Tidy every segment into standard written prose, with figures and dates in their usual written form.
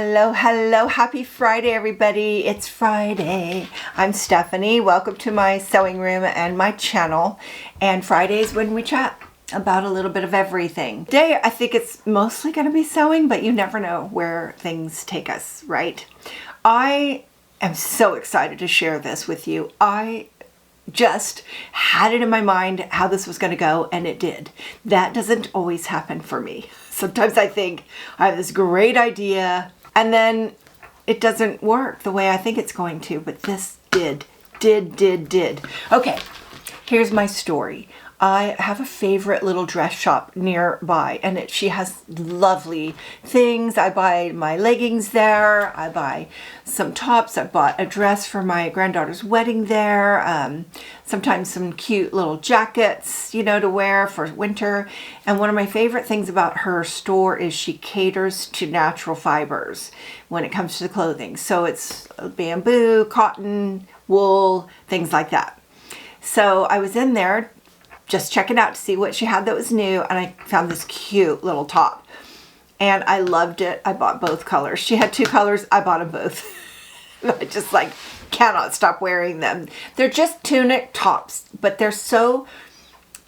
Hello, hello. Happy Friday, everybody. It's Friday. I'm Stephanie. Welcome to my sewing room and my channel. And Fridays when we chat about a little bit of everything. Today, I think it's mostly going to be sewing, but you never know where things take us, right? I am so excited to share this with you. I just had it in my mind how this was going to go, and it did. That doesn't always happen for me. Sometimes I think I have this great idea and then it doesn't work the way I think it's going to, but this did. Okay, here's my story. I have a favorite little dress shop nearby, and she has lovely things. I buy my leggings there. I buy some tops. I bought a dress for my granddaughter's wedding there. Sometimes some cute little jackets, to wear for winter. And one of my favorite things about her store is she caters to natural fibers when it comes to the clothing. So it's bamboo, cotton, wool, things like that. So I was in there just checking out to see what she had that was new, and I found this cute little top and I loved it. I bought both colors. She had two colors. I bought them both. I just cannot stop wearing them. They're just tunic tops, but they're so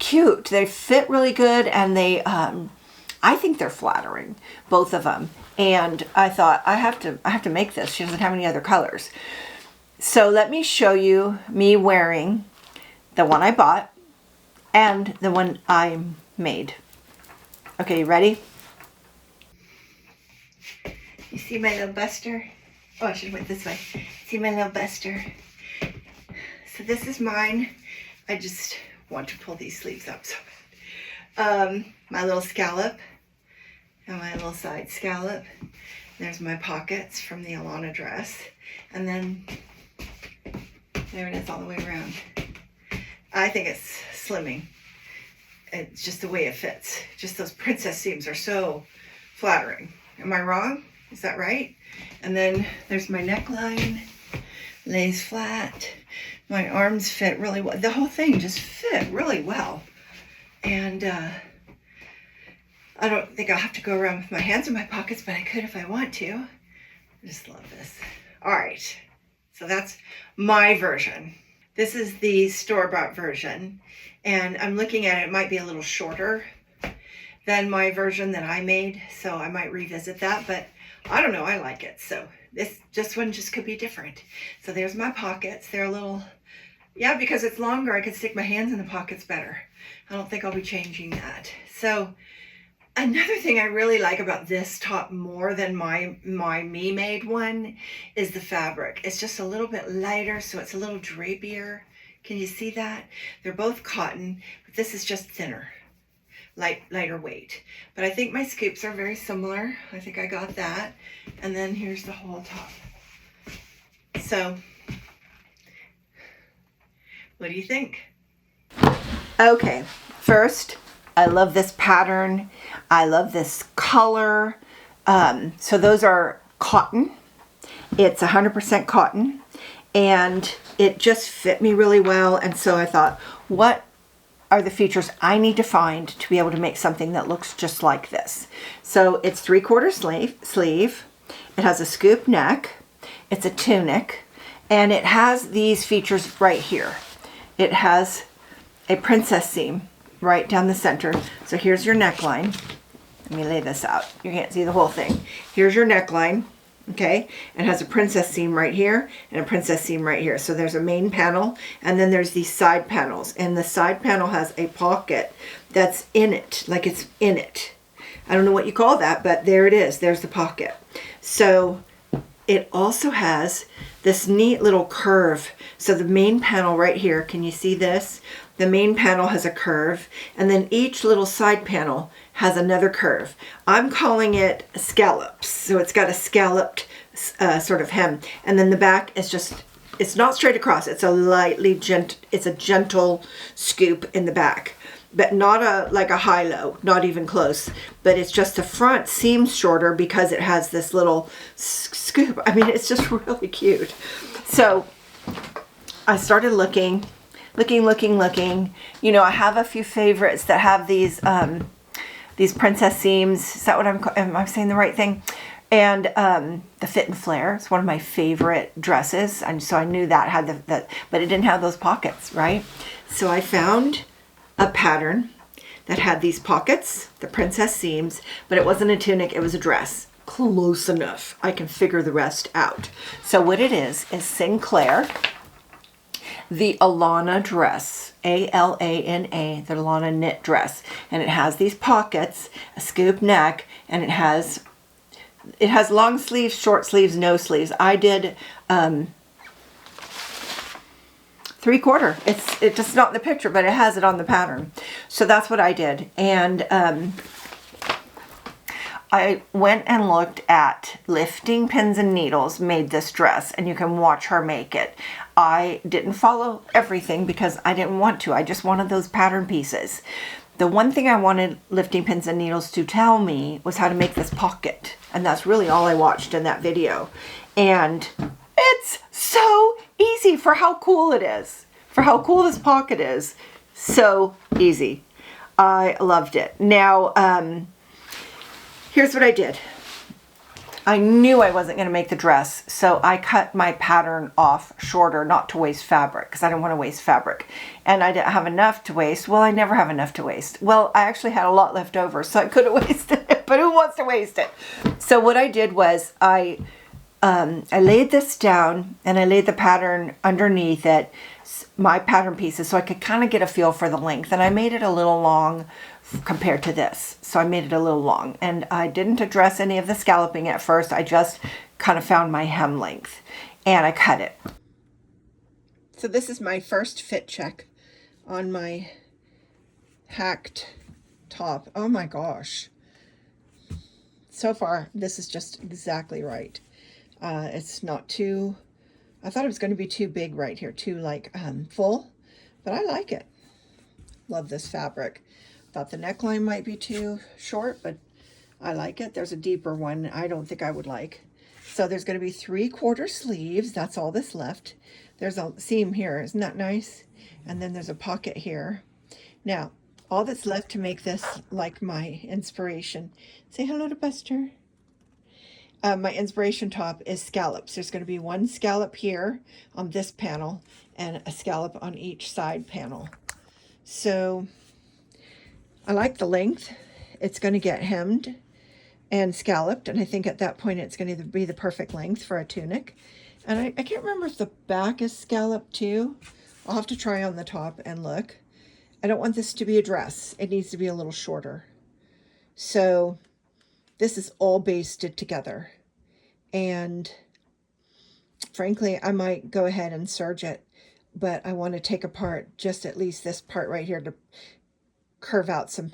cute. They fit really good, and they I think they're flattering, both of them. And I thought I have to make this. She doesn't have any other colors. So let me show you me wearing the one I bought and the one I made. Okay, you ready? You see my little buster? Oh, I should have went this way. See my little buster? So this is mine. I just want to pull these sleeves up so bad. My little scallop and my little side scallop. There's my pockets from the Alana dress. And then there it is all the way around. I think it's slimming. It's just the way it fits. Just those princess seams are so flattering. Am I wrong? Is that right? And then there's my neckline. Lays flat. My arms fit really well. The whole thing just fit really well. And I don't think I'll have to go around with my hands in my pockets, but I could if I want to. I just love this. All right. So that's my version. This is the store-bought version, and I'm looking at it. It might be a little shorter than my version that I made, so I might revisit that, but I don't know. I like it, so this one just could be different. So there's my pockets. They're a little, yeah, because it's longer, I could stick my hands in the pockets better. I don't think I'll be changing that. So another thing I really like about this top more than my me-made one is the fabric. It's just a little bit lighter, so it's a little drapier. Can you see that? They're both cotton, but this is just thinner, lighter weight. But I think my scoops are very similar. I think I got that. And then here's the whole top. So, what do you think? Okay, first, I love this pattern. I love this color. So those are cotton. It's 100% cotton, and it just fit me really well. And so I thought, what are the features I need to find to be able to make something that looks just like this? So it's 3/4 sleeve. It has a scoop neck. It's a tunic, and it has these features right here. It has a princess seam right down the center. So here's your neckline. Let me lay this out. You can't see the whole thing. Here's your neckline, okay? It has a princess seam right here and a princess seam right here. So there's a main panel, and then there's these side panels. And the side panel has a pocket that's in it, like it's in it. I don't know what you call that, but there it is. There's the pocket. So it also has this neat little curve. So the main panel right here, can you see this? The main panel has a curve, and then each little side panel has another curve. I'm calling it scallops. So it's got a scalloped sort of hem. And then the back is just, it's not straight across. It's it's a gentle scoop in the back, but not like a high-low, not even close. But it's just the front seems shorter because it has this little scoop. I mean, it's just really cute. So I started looking. I have a few favorites that have these princess seams. Is that what am I saying the right thing? And the Fit and Flare is one of my favorite dresses. And so I knew that had but it didn't have those pockets, right? So I found a pattern that had these pockets, the princess seams, but it wasn't a tunic, it was a dress. Close enough. I can figure the rest out. So what it is Sinclair, the Alana dress, A-L-A-N-A, the Alana knit dress. And it has these pockets, a scoop neck, and it has long sleeves, short sleeves, no sleeves. I did 3/4. It's just not in the picture, but it has it on the pattern. So that's what I did. And I went and looked at Lifting Pins and Needles made this dress, and you can watch her make it. I didn't follow everything because I didn't want to. I just wanted those pattern pieces. The one thing I wanted Lifting Pins and Needles to tell me was how to make this pocket. And that's really all I watched in that video. And it's so easy for how cool it is. For how cool this pocket is. So easy. I loved it. Now, here's what I did. I knew I wasn't going to make the dress, so I cut my pattern off shorter, not to waste fabric, because I didn't want to waste fabric. And I didn't have enough to waste. Well, I never have enough to waste. Well, I actually had a lot left over, so I could have wasted it, but who wants to waste it? So what I did was I laid this down, and I laid the pattern underneath it, my pattern pieces, so I could kind of get a feel for the length. And I made it a little long compared to this. So I made it a little long, and I didn't address any of the scalloping at first. I just kind of found my hem length and I cut it. So this is my first fit check on my hacked top. Oh my gosh. So far, this is just exactly right. It's not too, I thought it was going to be too big right here, too like full, but I like it. Love this fabric. Thought the neckline might be too short, but I like it. There's a deeper one I don't think I would like. So there's going to be 3/4 sleeves. That's all that's left. There's a seam here. Isn't that nice? And then there's a pocket here. Now, all that's left to make this like my inspiration. Say hello to Buster. My inspiration top is scallops. There's going to be one scallop here on this panel and a scallop on each side panel. So I like the length. It's going to get hemmed and scalloped, and I think at that point it's going to be the perfect length for a tunic. And I can't remember if the back is scalloped too. I'll have to try on the top and look. I don't want this to be a dress. It needs to be a little shorter. So this is all basted together. And frankly, I might go ahead and serge it, but I want to take apart just at least this part right here to curve out some,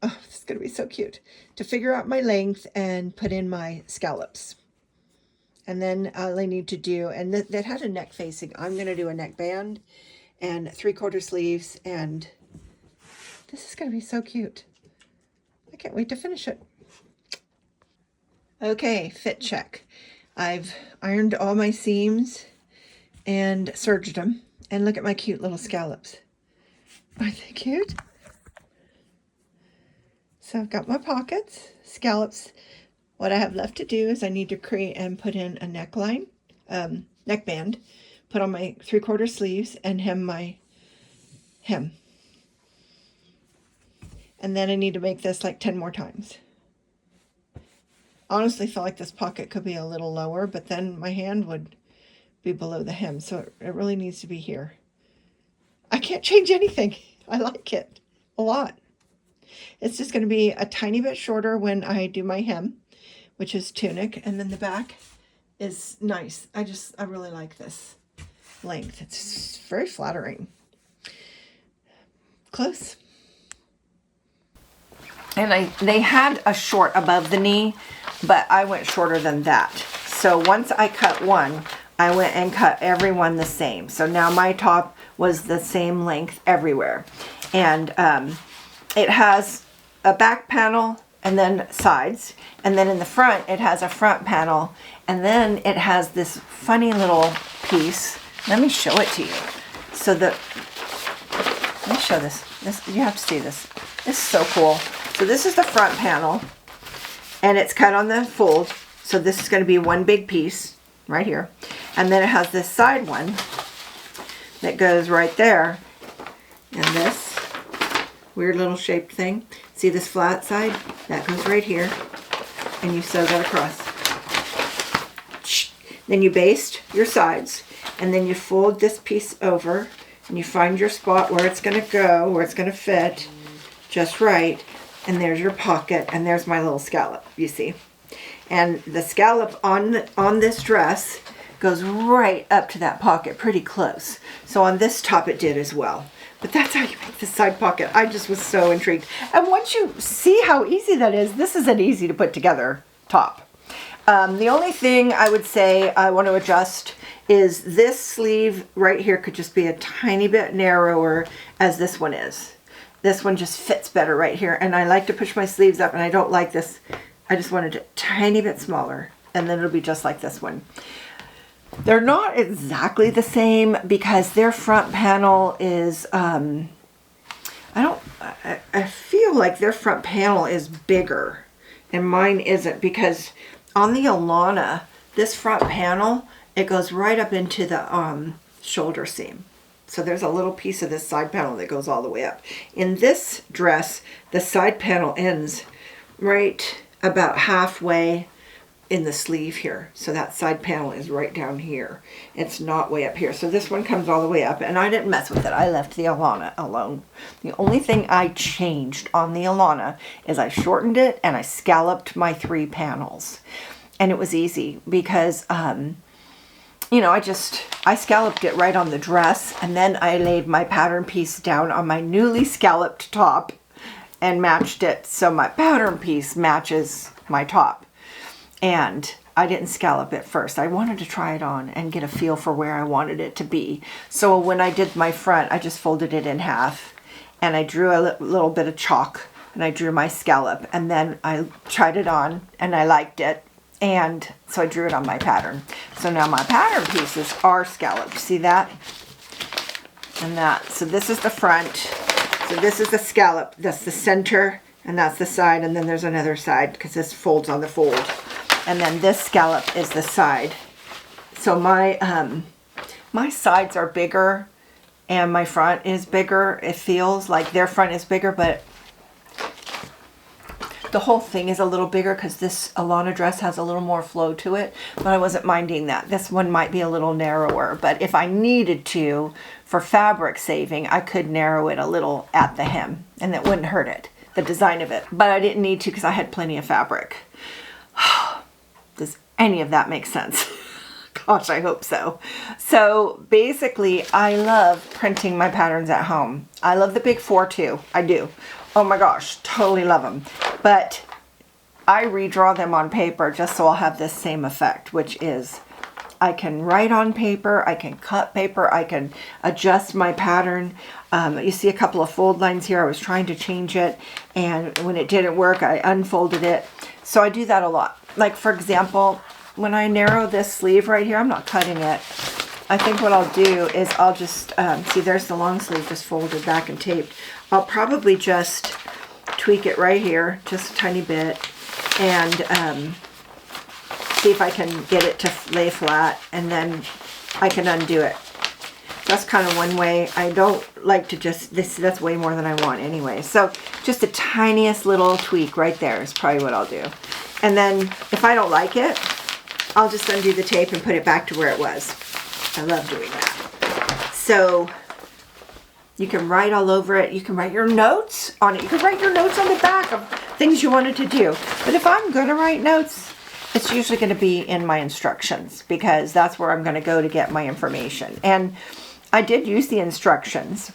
oh, this is going to be so cute, to figure out my length and put in my scallops. And then all I need to do, and that had a neck facing, I'm going to do a neck band and 3/4 sleeves, and this is going to be so cute. I can't wait to finish it. Okay, fit check. I've ironed all my seams and serged them, and look at my cute little scallops. Aren't they cute? So I've got my pockets, scallops. What I have left to do is I need to create and put in a neckline, neckband, put on my 3/4 sleeves and hem my hem. And then I need to make this like 10 more times. Honestly, feel like this pocket could be a little lower, but then my hand would be below the hem. So it really needs to be here. I can't change anything. I like it a lot. It's just going to be a tiny bit shorter when I do my hem, which is tunic, and then the back is nice. I really like this length. It's very flattering. Close. And they had a short above the knee, but I went shorter than that. So once I cut one, I went and cut every one the same. So now my top was the same length everywhere. And it has a back panel and then sides. And then in the front, it has a front panel. And then it has this funny little piece. Let me show it to you. So let me show this. You have to see this. This is so cool. So this is the front panel. and it's cut on the fold. So this is going to be one big piece right here. And then it has this side one that goes right there. And this weird little shaped thing. See this flat side? That goes right here. And you sew that across. Then you baste your sides. And then you fold this piece over. And you find your spot where it's going to go, where it's going to fit just right. And there's your pocket. And there's my little scallop, you see. And the scallop on this dress goes right up to that pocket, pretty close. So on this top it did as well. But that's how you make the side pocket. I just was so intrigued. And once you see how easy that is, this is an easy to put together top. The only thing I would say I want to adjust is this sleeve right here could just be a tiny bit narrower as this one is. This one just fits better right here. And I like to push my sleeves up, and I don't like this. I just wanted it a tiny bit smaller, and then it'll be just like this one. They're not exactly the same because their front panel is, I feel like their front panel is bigger and mine isn't, because on the Alana, this front panel, it goes right up into the shoulder seam. So there's a little piece of this side panel that goes all the way up. In this dress, the side panel ends right about halfway in the sleeve here. So that side panel is right down here. It's not way up here. So this one comes all the way up, and I didn't mess with it. I left the Alana alone. The only thing I changed on the Alana is I shortened it and I scalloped my 3 panels. And it was easy because, you know, I scalloped it right on the dress, and then I laid my pattern piece down on my newly scalloped top and matched it so my pattern piece matches my top. And I didn't scallop it first. I wanted to try it on and get a feel for where I wanted it to be. So when I did my front, I just folded it in half, and I drew a little bit of chalk, and I drew my scallop, and then I tried it on and I liked it, and so I drew it on my pattern. So now my pattern pieces are scalloped. See that? And that. So this is the front. So this is the scallop, that's the center, and that's the side, and then there's another side because this folds on the fold. And then this scallop is the side. So my my sides are bigger and my front is bigger. It feels like their front is bigger, but the whole thing is a little bigger because this Alana dress has a little more flow to it, but I wasn't minding that. This one might be a little narrower, but if I needed to, for fabric saving, I could narrow it a little at the hem, and that wouldn't hurt it, the design of it. But I didn't need to because I had plenty of fabric. Does any of that make sense? Gosh, I hope so. So basically, I love printing my patterns at home. I love the big 4 too. I do. Oh my gosh, totally love them. But I redraw them on paper just so I'll have this same effect, which is I can write on paper, I can cut paper, I can adjust my pattern. You see a couple of fold lines here. I was trying to change it, and when it didn't work, I unfolded it. So I do that a lot. Like, for example, when I narrow this sleeve right here, I'm not cutting it. I think what I'll do is I'll just, see there's the long sleeve just folded back and taped. I'll probably just tweak it right here, just a tiny bit, and see if I can get it to lay flat, and then I can undo it. That's kind of one way. I don't like to just, that's way more than I want anyway. So just the tiniest little tweak right there is probably what I'll do. And then if I don't like it, I'll just undo the tape and put it back to where it was. I love doing that. So you can write all over it. You can write your notes on it. You can write your notes on the back of things you wanted to do. But if I'm going to write notes, it's usually going to be in my instructions, because that's where I'm going to go to get my information. And I did use the instructions.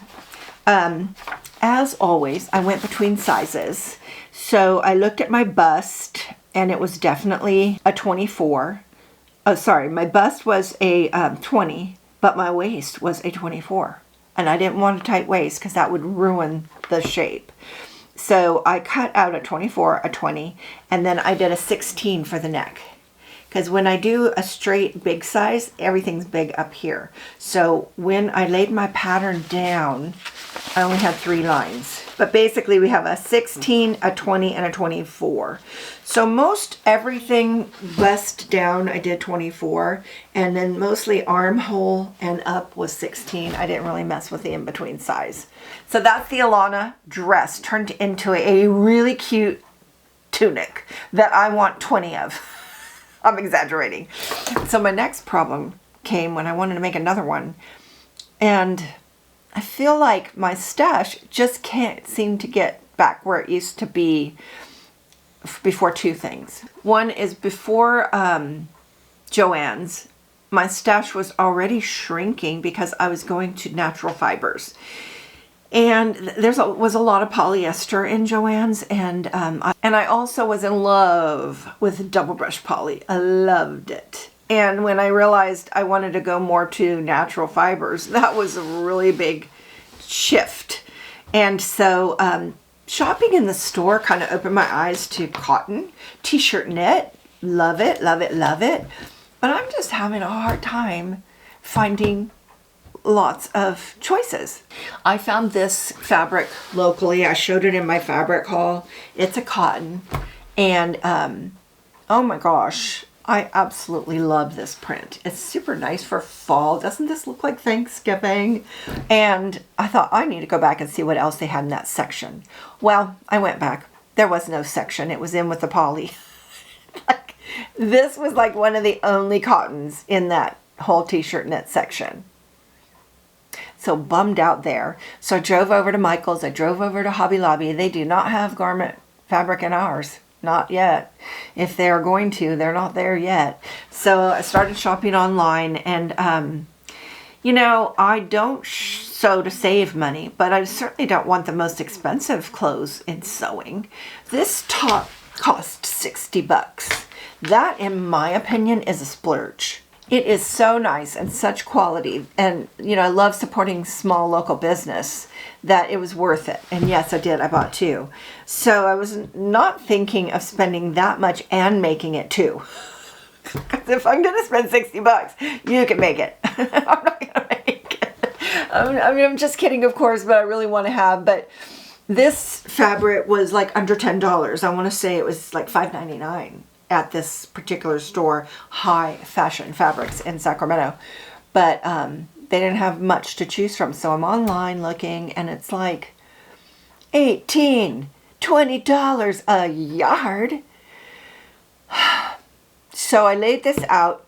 As always, I went between sizes. So I looked at my bust, and it was definitely a 24. Oh, sorry, my bust was a 20, but my waist was a 24. And I didn't want a tight waist because that would ruin the shape. So I cut out a 24, a 20, and then I did a 16 for the neck. Because when I do a straight big size, everything's big up here. So when I laid my pattern down, I only had 3 lines. But basically we have a 16, a 20, and a 24. So most everything bust down I did 24, and then mostly armhole and up was 16. I didn't really mess with the in-between size. So that's the Alana dress turned into a really cute tunic that I want 20 of. I'm exaggerating. So my next problem came when I wanted to make another one, and I feel like my stash just can't seem to get back where it used to be before 2 things. One is before Joann's, my stash was already shrinking because I was going to natural fibers. And was a lot of polyester in Joann's, and I also was in love with double brush poly. I loved it. And when I realized I wanted to go more to natural fibers, that was a really big shift. And so shopping in the store kind of opened my eyes to cotton, t-shirt knit. Love it, love it, love it. But I'm just having a hard time finding lots of choices. I found this fabric locally. I showed it in my fabric haul. It's a cotton, and oh my gosh, I absolutely love this print. It's super nice for fall. Doesn't this look like Thanksgiving? And I thought I need to go back and see what else they had in that section. Well, I went back. There was no section. It was in with the poly. Like, this was like one of the only cottons in that whole t-shirt knit section. So bummed out there. So I drove over to Michael's. I drove over to Hobby Lobby. They do not have garment fabric in ours. Not yet. If they're going to, they're not there yet. So I started shopping online, and you know, I don't sew to save money, but I certainly don't want the most expensive clothes in sewing. This top cost 60 bucks. That, in my opinion, is a splurge. It is so nice and such quality, and you know, I love supporting small local business, that it was worth it. And yes, I did. I bought 2. So I was not thinking of spending that much and making it too. Because if I'm going to spend 60 bucks, you can make it. I'm not going to make it. I mean, I'm just kidding, of course, but I really want to have. But this fabric was like under $10. I want to say it was like $5.99 at this particular store, High Fashion Fabrics in Sacramento. But they didn't have much to choose from, so I'm online looking, and it's like $18, $20 a yard. So I laid this out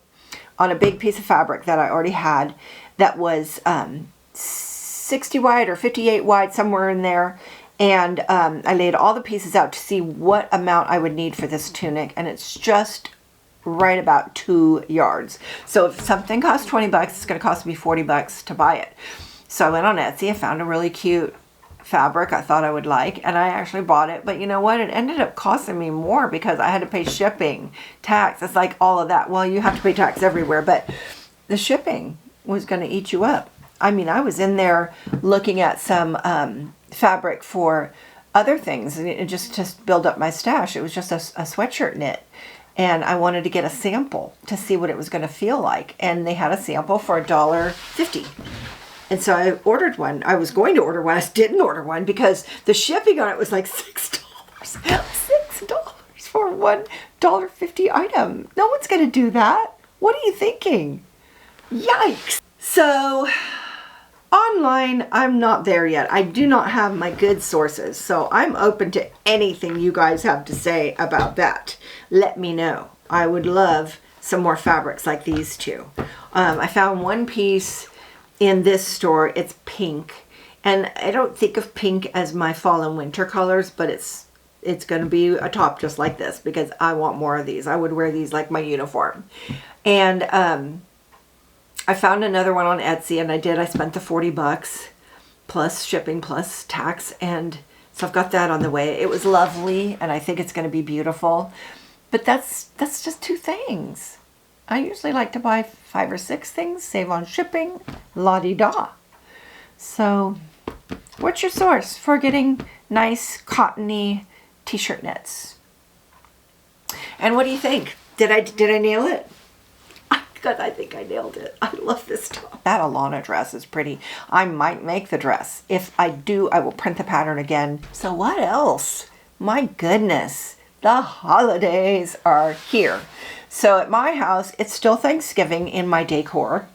on a big piece of fabric that I already had that was 60 wide or 58 wide, somewhere in there. And I laid all the pieces out to see what amount I would need for this tunic, and it's just right about 2 yards. So if something costs 20 bucks, it's going to cost me 40 bucks to buy it. So I went on Etsy. I found a really cute fabric I thought I would like, and I actually bought it. But you know what? It ended up costing me more because I had to pay shipping, tax. It's like all of that. Well, you have to pay tax everywhere, but the shipping was going to eat you up. I mean, I was in there looking at some fabric for other things, just to build up my stash. It was just a sweatshirt knit, and I wanted to get a sample to see what it was going to feel like, and they had a sample for $1.50. And so I ordered one. I was going to order one. I didn't order one because the shipping on it was like $6. $6 for $1.50 item. No one's going to do that. What are you thinking? Yikes. So online, I'm not there yet. I do not have my good sources, so I'm open to anything you guys have to say about that. Let me know. I would love some more fabrics like these 2. I found one piece in this store. It's pink, and I don't think of pink as my fall and winter colors, but it's going to be a top just like this because I want more of these. I would wear these like my uniform. And I found another one on Etsy, and I spent the 40 bucks plus shipping plus tax, and so I've got that on the way. It was lovely, and I think it's going to be beautiful. But that's just 2 things. I usually like to buy 5 or 6 things, save on shipping, la-di-da. So what's your source for getting nice cottony t-shirt knits? And what do you think? Did I nail it? because I think I nailed it. I love this top. That Alana dress is pretty. I might make the dress. If I do, I will print the pattern again. So what else? My goodness, the holidays are here. So at my house, it's still Thanksgiving in my decor,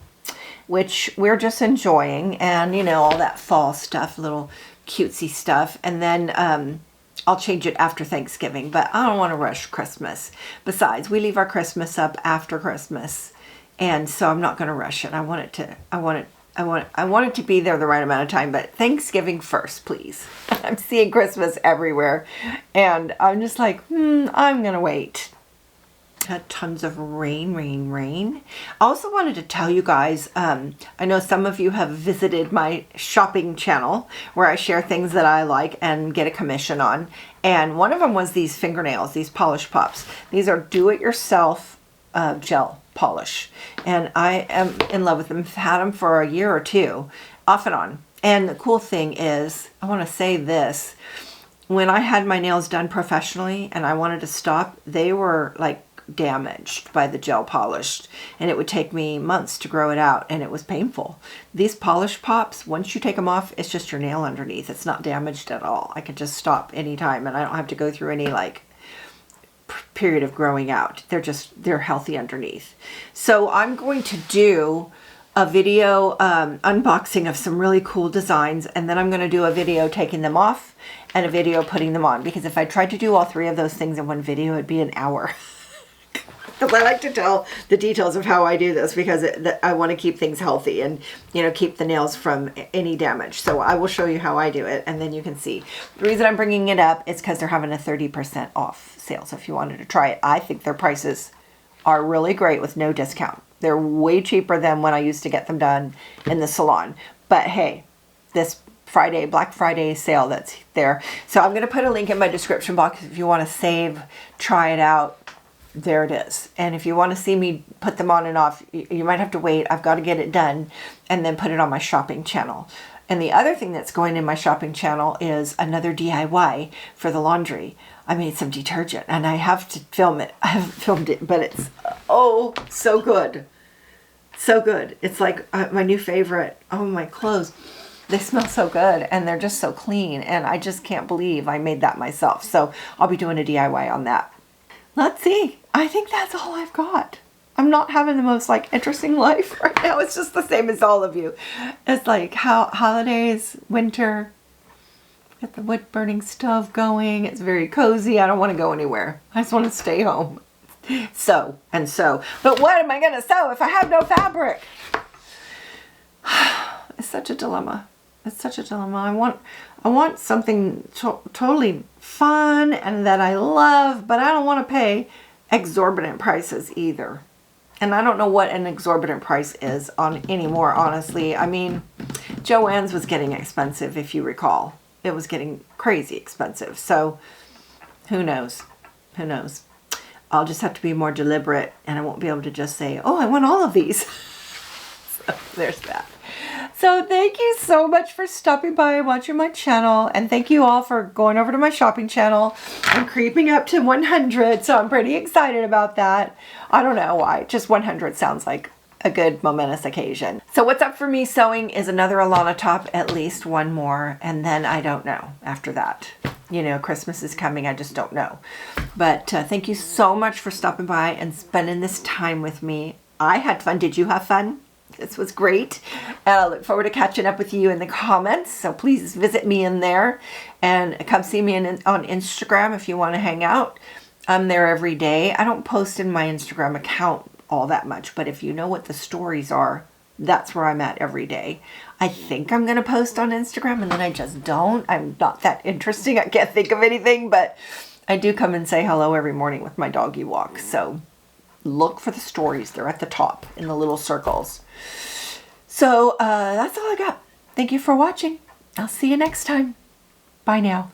which we're just enjoying. And, you know, all that fall stuff, little cutesy stuff. And then I'll change it after Thanksgiving, but I don't want to rush Christmas. Besides, we leave our Christmas up after Christmas. And so I'm not going to rush it. I want it to be there the right amount of time, but Thanksgiving first, please. I'm seeing Christmas everywhere. And I'm just like, I'm going to wait. Had tons of rain. I also wanted to tell you guys, I know some of you have visited my shopping channel where I share things that I like and get a commission on. And one of them was these fingernails, these polish pops. These are do-it-yourself gel polish. And I am in love with them. I've had them for a year or two, off and on. And the cool thing is, I want to say this, when I had my nails done professionally and I wanted to stop, they were like damaged by the gel polish, and it would take me months to grow it out, and it was painful. These polish pops, once you take them off, it's just your nail underneath. It's not damaged at all. I can just stop anytime, and I don't have to go through any like period of growing out. They're healthy underneath. So I'm going to do a video unboxing of some really cool designs, and then I'm going to do a video taking them off and a video putting them on, because if I tried to do all three of those things in one video, it'd be an hour. Because I like to tell the details of how I do this, because I want to keep things healthy and, you know, keep the nails from any damage. So I will show you how I do it, and then you can see. The reason I'm bringing it up is because they're having a 30% off sale. So if you wanted to try it, I think their prices are really great with no discount. They're way cheaper than when I used to get them done in the salon. But hey, this Friday, Black Friday sale that's there. So I'm going to put a link in my description box if you want to save, try it out. There it is. And if you want to see me put them on and off, you might have to wait. I've got to get it done and then put it on my shopping channel. And the other thing that's going in my shopping channel is another DIY for the laundry. I made some detergent and I have to film it. I haven't filmed it, but it's, oh, so good. So good. It's like my new favorite. Oh, my clothes. They smell so good and they're just so clean. And I just can't believe I made that myself. So I'll be doing a DIY on that. Let's see. I think that's all I've got. I'm not having the most like interesting life right now. It's just the same as all of you. It's like how holidays, winter, get the wood burning stove going. It's very cozy. I don't want to go anywhere. I just want to stay home. So. But what am I going to sew if I have no fabric? It's such a dilemma. It's such a dilemma. I want something totally fun and that I love, but I don't want to pay exorbitant prices either. And I don't know what an exorbitant price is on anymore, honestly. I mean, Joann's was getting expensive, if you recall. It was getting crazy expensive. So who knows? Who knows? I'll just have to be more deliberate, and I won't be able to just say, oh, I want all of these. So there's that. So thank you so much for stopping by and watching my channel. And thank you all for going over to my shopping channel. I'm creeping up to 100, so I'm pretty excited about that. I don't know why. Just 100 sounds like a good momentous occasion. So what's up for me sewing is another Alana top, at least one more. And then I don't know after that. You know, Christmas is coming. I just don't know. But thank you so much for stopping by and spending this time with me. I had fun. Did you have fun? This was great. And I look forward to catching up with you in the comments. So please visit me in there and come see me on Instagram if you want to hang out. I'm there every day. I don't post in my Instagram account all that much, but if you know what the stories are, that's where I'm at every day. I think I'm going to post on Instagram and then I just don't. I'm not that interesting. I can't think of anything, but I do come and say hello every morning with my doggy walk. So look for the stories. They're at the top in the little circles. So that's all I got. Thank you for watching. I'll see you next time. Bye now.